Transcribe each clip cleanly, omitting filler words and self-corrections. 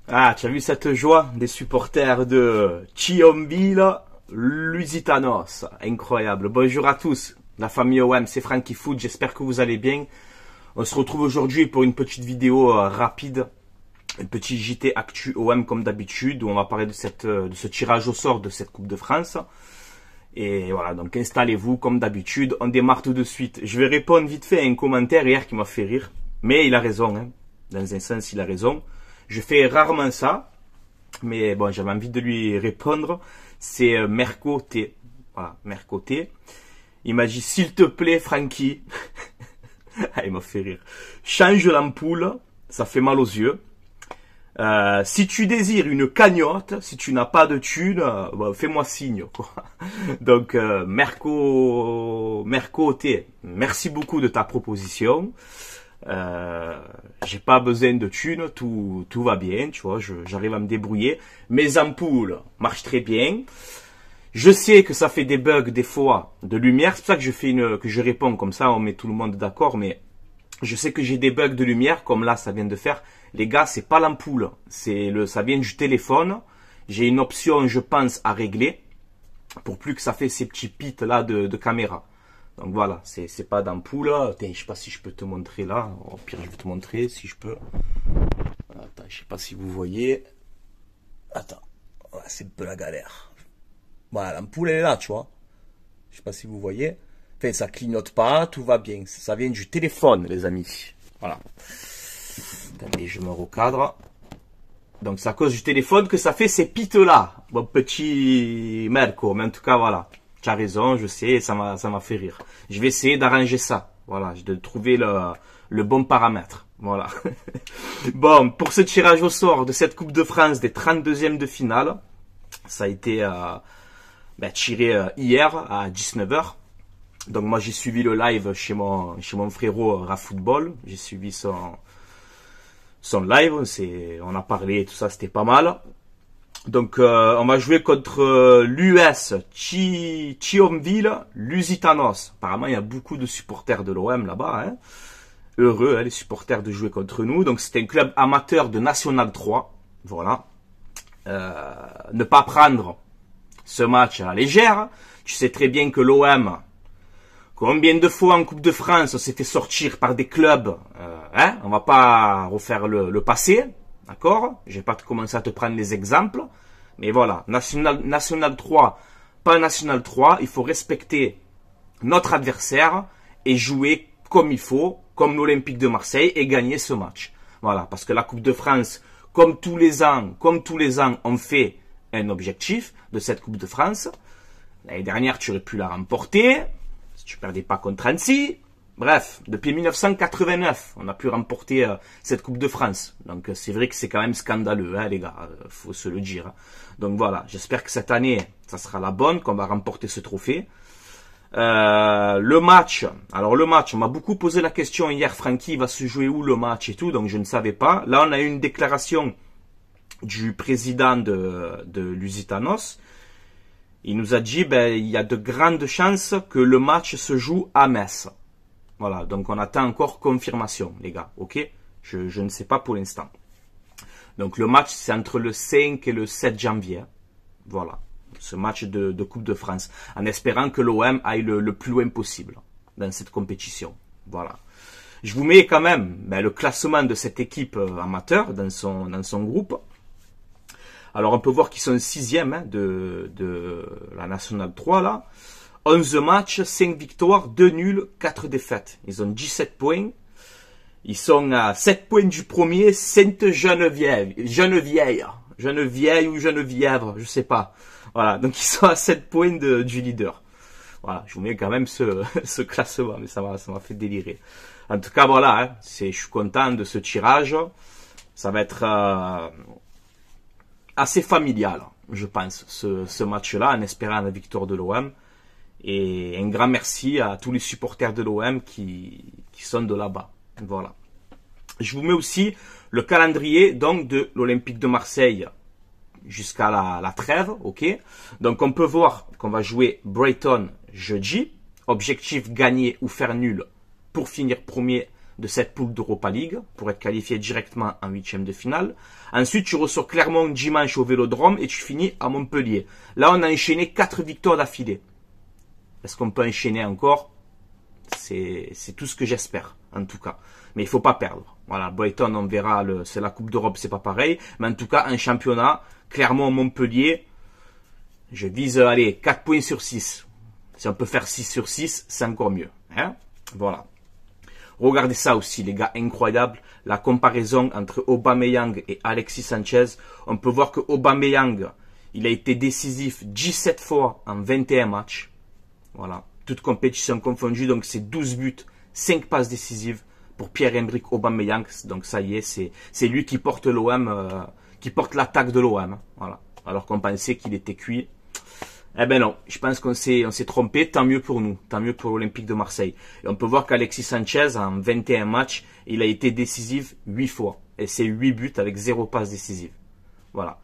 Ah, tu as vu cette joie des supporters de Thionville, Lusitanos. Incroyable. Bonjour à tous, la famille OM, c'est Frankie Foot, j'espère que vous allez bien. On se retrouve aujourd'hui pour une petite vidéo rapide, un petit JT Actu OM comme d'habitude, où on va parler de ce tirage au sort de cette Coupe de France. Et voilà, donc installez-vous comme d'habitude, on démarre tout de suite. Je vais répondre vite fait à un commentaire hier qui m'a fait rire, mais il a raison, hein. Dans un sens, il a raison. Je fais rarement ça, mais bon, j'avais envie de lui répondre. C'est Merco T. Voilà, Merco T. Il m'a dit, s'il te plaît, Francky. Ah, il m'a fait rire. Change l'ampoule, ça fait mal aux yeux. Si tu désires une cagnotte, si tu n'as pas de thune, bon, fais-moi signe, quoi. Donc, Merco T, merci beaucoup de ta proposition. J'ai pas besoin de thunes, tout va bien, tu vois, j'arrive à me débrouiller. Mes ampoules marchent très bien. Je sais que ça fait des bugs des fois de lumière, c'est pour ça que je réponds comme ça, on met tout le monde d'accord, mais je sais que j'ai des bugs de lumière, comme là ça vient de faire. Les gars, c'est pas l'ampoule, ça vient du téléphone. J'ai une option, je pense, à régler, pour plus que ça fait ces petits pits là de caméra. Donc voilà, c'est pas d'ampoule. Attends, je sais pas si je peux te montrer là. Au pire, je vais te montrer si je peux. Attends, je sais pas si vous voyez. Attends, c'est un peu la galère. Voilà, l'ampoule elle est là, tu vois. Je sais pas si vous voyez. Enfin, ça clignote pas, tout va bien. Ça vient du téléphone, les amis. Voilà. Attendez, je me recadre. Donc c'est à cause du téléphone que ça fait ces pites là. Mon petit Merco, mais en tout cas voilà. Tu as raison, je sais, ça m'a fait rire. Je vais essayer d'arranger ça. Voilà, de trouver le bon paramètre. Voilà. Bon, pour ce tirage au sort de cette Coupe de France des 32e de finale, ça a été tiré hier à 19 h. Donc moi j'ai suivi le live chez mon frérot Rafootball. J'ai suivi son live, on a parlé et tout ça, c'était pas mal. Donc on va jouer contre l'US Thionville Lusitanos. Apparemment il y a beaucoup de supporters de l'OM là-bas, hein. Heureux, hein, les supporters de jouer contre nous. Donc c'est un club amateur de National 3. Voilà. Ne pas prendre ce match à la légère. Tu sais très bien que l'OM, combien de fois en Coupe de France on s'est fait sortir par des clubs, hein, on va pas refaire le passé, d'accord? Je vais pas commencer à te prendre les exemples, mais voilà, National 3, pas National 3, il faut respecter notre adversaire et jouer comme il faut, comme l'Olympique de Marseille, et gagner ce match. Voilà, parce que la Coupe de France, comme tous les ans, on fait un objectif de cette Coupe de France. L'année dernière, tu aurais pu la remporter. Si tu perdais pas contre Annecy. Bref, depuis 1989, on a pu remporter cette Coupe de France. Donc c'est vrai que c'est quand même scandaleux, hein, les gars, faut se le dire. Donc voilà, j'espère que cette année, ça sera la bonne, qu'on va remporter ce trophée. Le match, on m'a beaucoup posé la question hier, Francky, il va se jouer où le match et tout, donc je ne savais pas. Là, on a eu une déclaration du président de Lusitanos. Il nous a dit, il y a de grandes chances que le match se joue à Metz. Voilà, donc on attend encore confirmation, les gars, ok? Je ne sais pas pour l'instant. Donc le match, c'est entre le 5 et le 7 janvier. Voilà, ce match de Coupe de France. En espérant que l'OM aille le plus loin possible dans cette compétition. Voilà. Je vous mets quand même le classement de cette équipe amateur dans son groupe. Alors, on peut voir qu'ils sont 6e hein, de la National 3, là. 11 matchs, 5 victoires, 2 nuls, 4 défaites. Ils ont 17 points. Ils sont à 7 points du premier, Sainte-Geneviève. Geneviève ou Geneviève, je sais pas. Voilà, donc ils sont à 7 points du leader. Voilà, je vous mets quand même ce classement, mais ça m'a fait délirer. En tout cas, voilà, hein, je suis content de ce tirage. Ça va être assez familial, je pense, ce match-là, en espérant la victoire de l'OM. Et un grand merci à tous les supporters de l'OM qui sont de là-bas. Voilà. Je vous mets aussi le calendrier donc de l'Olympique de Marseille jusqu'à la trêve, ok. Donc on peut voir qu'on va jouer Brighton jeudi. Objectif gagner ou faire nul pour finir premier de cette poule d'Europa League pour être qualifié directement en huitième de finale. Ensuite, tu reçois Clermont dimanche au Vélodrome et tu finis à Montpellier. Là, on a enchaîné 4 victoires d'affilée. Est-ce qu'on peut enchaîner encore? C'est tout ce que j'espère, en tout cas. Mais il faut pas perdre. Voilà, Brighton, on verra, c'est la Coupe d'Europe, c'est pas pareil. Mais en tout cas, un championnat, Clermont-Montpellier, je vise, allez, 4 points sur 6. Si on peut faire 6 sur 6, c'est encore mieux. Hein? Voilà. Regardez ça aussi, les gars, incroyable. La comparaison entre Aubameyang et Alexis Sanchez. On peut voir que Aubameyang, il a été décisif 17 fois en 21 matchs. Voilà. Toute compétition confondue, donc c'est 12 buts, 5 passes décisives pour Pierre-Emerick Aubameyang. Donc ça y est, c'est lui qui porte l'OM, qui porte l'attaque de l'OM. Voilà. Alors qu'on pensait qu'il était cuit. Eh ben non, je pense qu'on s'est trompé, tant mieux pour nous, tant mieux pour l'Olympique de Marseille. Et on peut voir qu'Alexis Sanchez, en 21 matchs, il a été décisif 8 fois. Et c'est 8 buts avec 0 passe décisive. Voilà.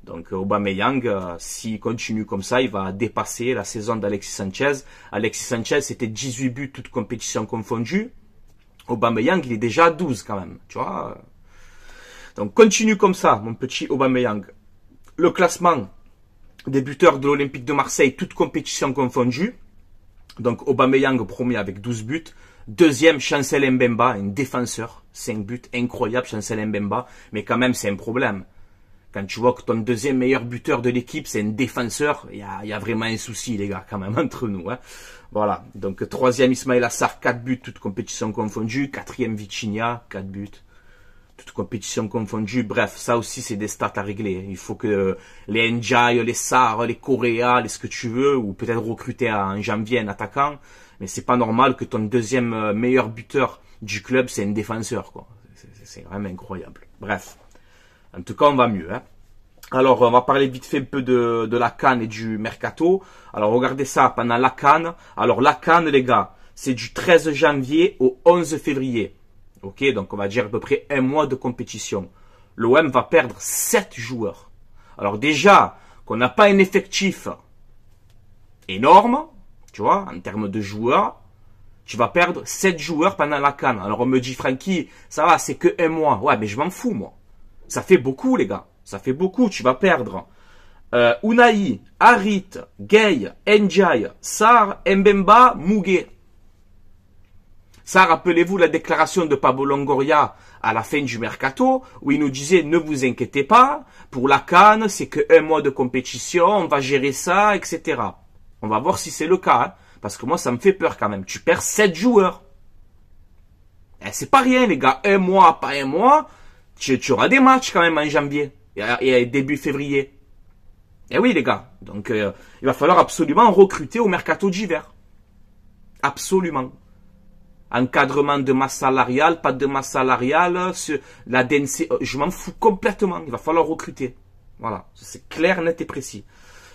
Donc Aubameyang, s'il continue comme ça, il va dépasser la saison d'Alexis Sanchez. Alexis Sanchez, c'était 18 buts, toutes compétitions confondues. Aubameyang, il est déjà à 12 quand même, tu vois. Donc continue comme ça, mon petit Aubameyang. Le classement des buteurs de l'Olympique de Marseille, toutes compétitions confondues. Donc Aubameyang premier avec 12 buts. Deuxième, Chancel Mbemba, un défenseur, 5 buts, incroyable Chancel Mbemba. Mais quand même, c'est un problème. Quand tu vois que ton deuxième meilleur buteur de l'équipe, c'est un défenseur, il y a vraiment un souci, les gars, quand même, entre nous. Hein. Voilà. Donc troisième, Ismaïla Sarr, 4 buts, toutes compétitions confondues. Quatrième, Vitinha, 4 buts. Toutes compétitions confondues. Bref, ça aussi, c'est des stats à régler. Il faut que les Ndiaye, les Sarr, les Correa, les ce que tu veux, ou peut-être recruter en janvier un attaquant. Mais c'est pas normal que ton deuxième meilleur buteur du club, c'est un défenseur, quoi. C'est vraiment incroyable. Bref. En tout cas, on va mieux, hein. Alors, on va parler vite fait un peu de la CAN et du Mercato. Alors, regardez ça, pendant la CAN. Alors, la CAN, les gars, c'est du 13 janvier au 11 février. Ok, donc on va dire à peu près un mois de compétition. L'OM va perdre 7 joueurs. Alors déjà, qu'on n'a pas un effectif énorme, tu vois, en termes de joueurs, tu vas perdre 7 joueurs pendant la CAN. Alors on me dit, Francky, ça va, c'est que un mois. Ouais, mais je m'en fous, moi. Ça fait beaucoup, les gars. Ça fait beaucoup, tu vas perdre Unai, Harit, Gueye, Ndiaye, Sarr, Mbemba, Muguet. Ça, rappelez-vous la déclaration de Pablo Longoria à la fin du mercato, où il nous disait, ne vous inquiétez pas, pour la CAN, c'est que un mois de compétition, on va gérer ça, etc. On va voir si c'est le cas, hein, parce que moi, ça me fait peur quand même. Tu perds 7 joueurs. Eh, c'est pas rien, les gars. Un mois, pas un mois, tu auras des matchs quand même en janvier et début février. Eh oui, les gars. Donc, il va falloir absolument recruter au mercato d'hiver. Absolument. Encadrement de masse salariale, pas de masse salariale, la DNC, je m'en fous complètement. Il va falloir recruter. Voilà, c'est clair, net et précis.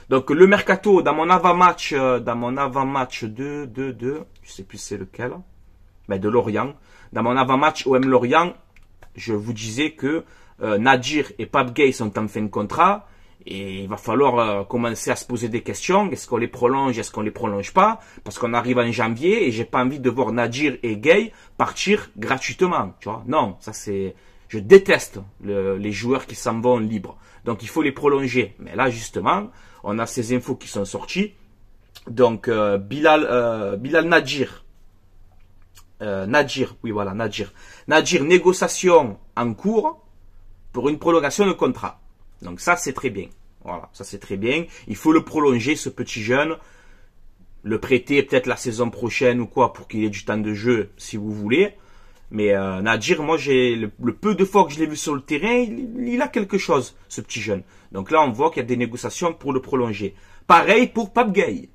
Donc le mercato, dans mon avant-match de, je sais plus c'est lequel, mais de Lorient. Dans mon avant-match OM Lorient, je vous disais que Nadir et Pape Gueye sont en fin de contrat. Et il va falloir commencer à se poser des questions. Est-ce qu'on les prolonge, est-ce qu'on les prolonge pas? Parce qu'on arrive en janvier et j'ai pas envie de voir Nadir et Gueye partir gratuitement. Tu vois? Non, ça c'est... Je déteste les joueurs qui s'en vont libres. Donc il faut les prolonger. Mais là justement, on a ces infos qui sont sorties. Donc Bilal Nadir. Nadir, oui voilà, Nadir. Nadir, négociation en cours pour une prolongation de contrat. Donc ça, c'est très bien. Voilà, ça c'est très bien. Il faut le prolonger, ce petit jeune. Le prêter peut-être la saison prochaine ou quoi, pour qu'il ait du temps de jeu, si vous voulez. Mais Nadir, moi, j'ai le peu de fois que je l'ai vu sur le terrain, il a quelque chose, ce petit jeune. Donc là, on voit qu'il y a des négociations pour le prolonger. Pareil pour Pape Gueye.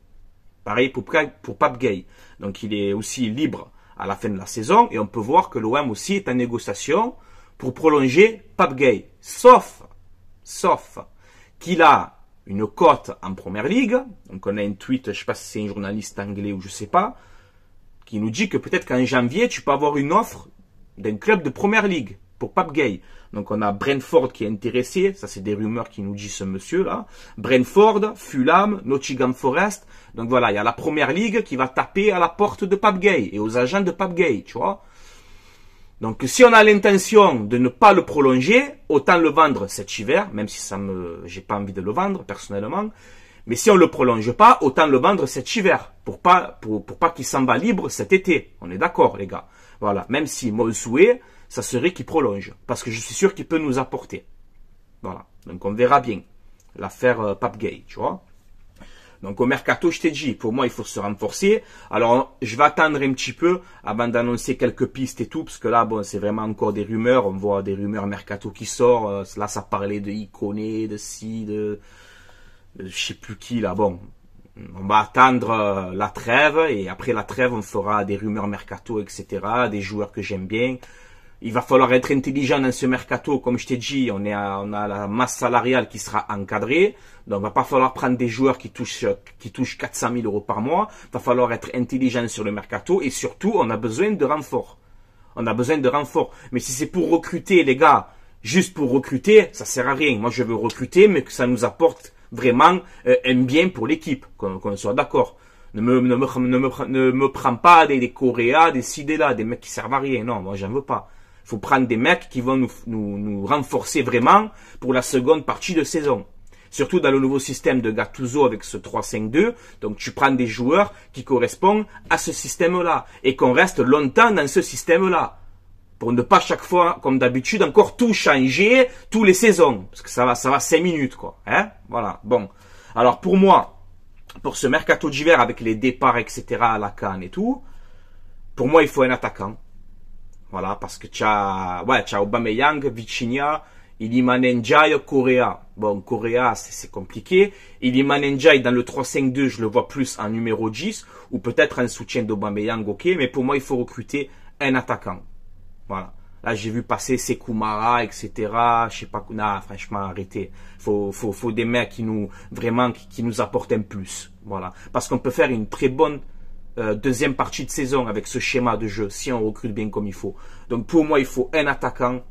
Pareil pour Pape Gueye. Donc il est aussi libre à la fin de la saison. Et on peut voir que l'OM aussi est en négociation pour prolonger Pape Gueye. Sauf qu'il a une cote en première ligue. Donc on a un tweet, je ne sais pas si c'est un journaliste anglais ou je ne sais pas, qui nous dit que peut-être qu'en janvier, tu peux avoir une offre d'un club de première ligue pour Pape Gueye. Donc on a Brentford qui est intéressé, ça c'est des rumeurs qui nous dit ce monsieur-là. Brentford, Fulham, Nottingham Forest. Donc voilà, il y a la première ligue qui va taper à la porte de Pape Gueye et aux agents de Pape Gueye, tu vois. Donc, si on a l'intention de ne pas le prolonger, autant le vendre cet hiver, même si j'ai pas envie de le vendre, personnellement. Mais si on le prolonge pas, autant le vendre cet hiver, pour pas qu'il s'en va libre cet été. On est d'accord, les gars. Voilà. Même si mon souhait, ça serait qu'il prolonge. Parce que je suis sûr qu'il peut nous apporter. Voilà. Donc, on verra bien. L'affaire Pape Gay, tu vois. Donc au mercato, je t'ai dit, pour moi, il faut se renforcer. Alors, je vais attendre un petit peu avant d'annoncer quelques pistes et tout, parce que là, bon, c'est vraiment encore des rumeurs. On voit des rumeurs mercato qui sortent. Là, ça parlait de Iconé, de si, de je sais plus qui, là. Bon, on va attendre la trêve, et après la trêve, on fera des rumeurs mercato, etc., des joueurs que j'aime bien. Il va falloir être intelligent dans ce mercato, comme je t'ai dit, on a la masse salariale qui sera encadrée, donc il va pas falloir prendre des joueurs qui touchent 400 000 euros par mois, il va falloir être intelligent sur le mercato, et surtout, on a besoin de renforts. On a besoin de renforts. Mais si c'est pour recruter, les gars, juste pour recruter, ça sert à rien. Moi, je veux recruter, mais que ça nous apporte vraiment un bien pour l'équipe, qu'on soit d'accord. Ne me prends pas des Coréas, des Sidela, des mecs qui servent à rien. Non, moi, j'en veux pas. Il faut prendre des mecs qui vont nous renforcer vraiment pour la seconde partie de saison. Surtout dans le nouveau système de Gattuso avec ce 3-5-2. Donc, tu prends des joueurs qui correspondent à ce système-là. Et qu'on reste longtemps dans ce système-là. Pour ne pas chaque fois, comme d'habitude, encore tout changer tous les saisons. Parce que ça va 5 minutes, quoi. Hein? Voilà. Bon. Alors, pour moi, pour ce mercato d'hiver avec les départs, etc., à la CAN et tout, pour moi, il faut un attaquant. Voilà, parce que tu as Aubameyang, Vitinha, Iliman Ndiaye, Correa. Bon, Correa, c'est compliqué. Iliman Ndiaye, dans le 3-5-2, je le vois plus en numéro 10, ou peut-être en soutien d'Aubameyang, ok, mais pour moi, il faut recruter un attaquant. Voilà. Là, j'ai vu passer Sekoumara, etc. Je sais pas, non, franchement, arrêtez. Faut des mecs qui nous apportent un plus. Voilà. Parce qu'on peut faire une très bonne deuxième partie de saison avec ce schéma de jeu, si on recrute bien comme il faut. Donc pour moi, il faut un attaquant,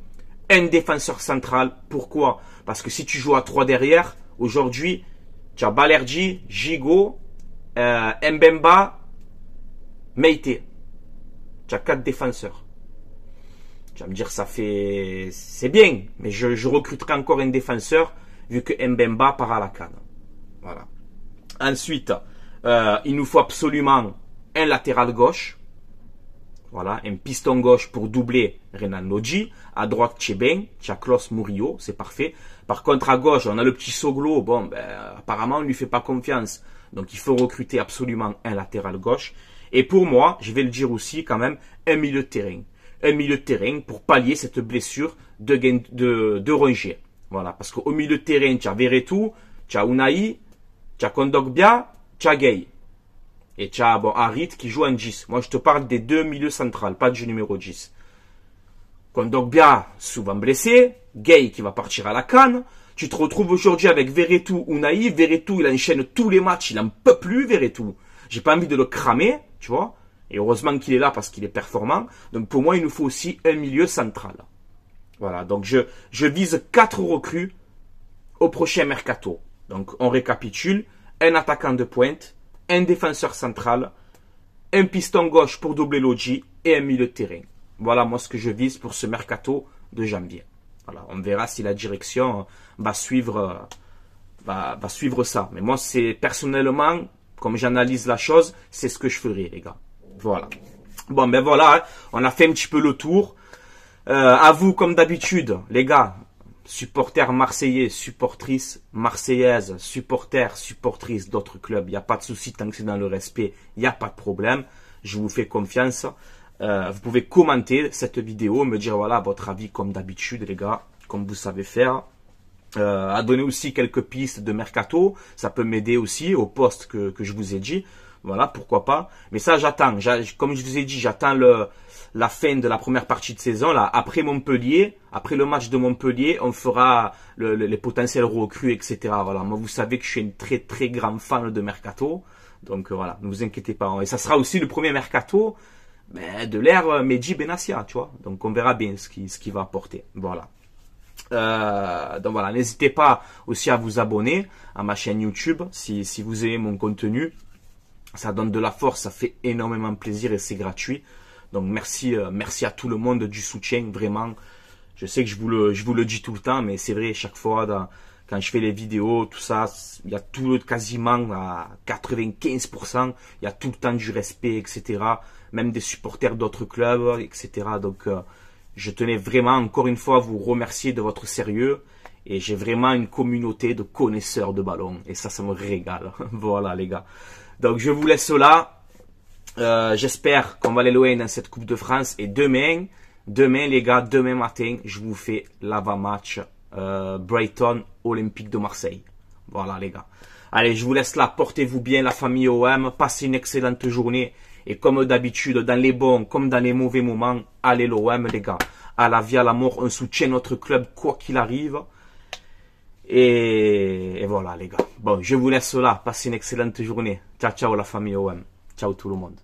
un défenseur central. Pourquoi? Parce que si tu joues à 3 derrière, aujourd'hui, tu as Balerdi, Gigot, Mbemba, Meite. Tu as 4 défenseurs. Tu vas me dire, c'est bien, mais je recruterai encore un défenseur, vu que Mbemba part à la CAN. Voilà. Ensuite, il nous faut absolument un latéral gauche. Voilà, un piston gauche pour doubler Renan Lodji. À droite, Tchébin, Tchaklos Murillo, c'est parfait. Par contre, à gauche, on a le petit Soglo. Bon, ben, apparemment, on ne lui fait pas confiance. Donc, il faut recruter absolument un latéral gauche. Et pour moi, je vais le dire aussi quand même, un milieu de terrain. Un milieu de terrain pour pallier cette blessure de Rongier. Voilà, parce qu'au milieu de terrain, tu as Verretou, tu as Unai, tu as Kondogbia, tu as Gay. Et tu as Harit qui joue en 10. Moi, je te parle des 2 milieux centrales, pas du numéro 10. Kondogbia, souvent blessé. Gay qui va partir à la CAN. Tu te retrouves aujourd'hui avec Verretou, Unai. Verretou, il enchaîne tous les matchs. Il n'en peut plus, Verretou. J'ai pas envie de le cramer, tu vois. Et heureusement qu'il est là parce qu'il est performant. Donc, pour moi, il nous faut aussi un milieu central. Voilà. Donc, je vise 4 recrues au prochain mercato. Donc, on récapitule. Un attaquant de pointe, un défenseur central, un piston gauche pour doubler Lodji et un milieu de terrain. Voilà moi ce que je vise pour ce mercato de janvier. Voilà, on verra si la direction va suivre ça. Mais moi, c'est personnellement, comme j'analyse la chose, c'est ce que je ferai, les gars. Voilà. Bon, ben voilà, on a fait un petit peu le tour. À vous, comme d'habitude, les gars, supporters marseillais, supportrices marseillaises, supporters, supportrices d'autres clubs, il n'y a pas de souci tant que c'est dans le respect, il n'y a pas de problème. Je vous fais confiance. Vous pouvez commenter cette vidéo, me dire voilà votre avis comme d'habitude, les gars, comme vous savez faire. À donner aussi quelques pistes de mercato, ça peut m'aider aussi au poste que je vous ai dit. Voilà, pourquoi pas. Mais ça, j'attends. Comme je vous ai dit, j'attends la fin de la première partie de saison. Là, après Montpellier, après le match de Montpellier, on fera les potentiels recrues, etc. Voilà. Moi, vous savez que je suis un très très grand fan de mercato. Donc voilà, ne vous inquiétez pas. Et ça sera aussi le premier mercato de l'ère Mehdi Benassia, tu vois. Donc on verra bien ce qui va apporter. Voilà. Donc voilà, n'hésitez pas aussi à vous abonner à ma chaîne YouTube si vous aimez mon contenu. Ça donne de la force, ça fait énormément plaisir et c'est gratuit. Donc merci, merci à tout le monde du soutien, vraiment. Je sais que je vous le dis tout le temps, mais c'est vrai, chaque fois, quand je fais les vidéos, tout ça, il y a quasiment à 95%, il y a tout le temps du respect, etc. Même des supporters d'autres clubs, etc. Donc, je tenais vraiment, encore une fois, à vous remercier de votre sérieux. Et j'ai vraiment une communauté de connaisseurs de ballon. Et ça me régale. Voilà, les gars. Donc, je vous laisse là. J'espère qu'on va aller loin dans cette Coupe de France. Et demain, les gars, demain matin, je vous fais l'avant-match Brighton Olympique de Marseille. Voilà, les gars. Allez, je vous laisse là. Portez-vous bien, la famille OM. Passez une excellente journée. Et comme d'habitude, dans les bons comme dans les mauvais moments, allez l'OM, les gars. À la vie, à la mort, on soutient notre club, quoi qu'il arrive. Et voilà, les gars. Bon, je vous laisse là. Passez une excellente journée. Ciao, ciao, la famille OM. Ciao, tout le monde.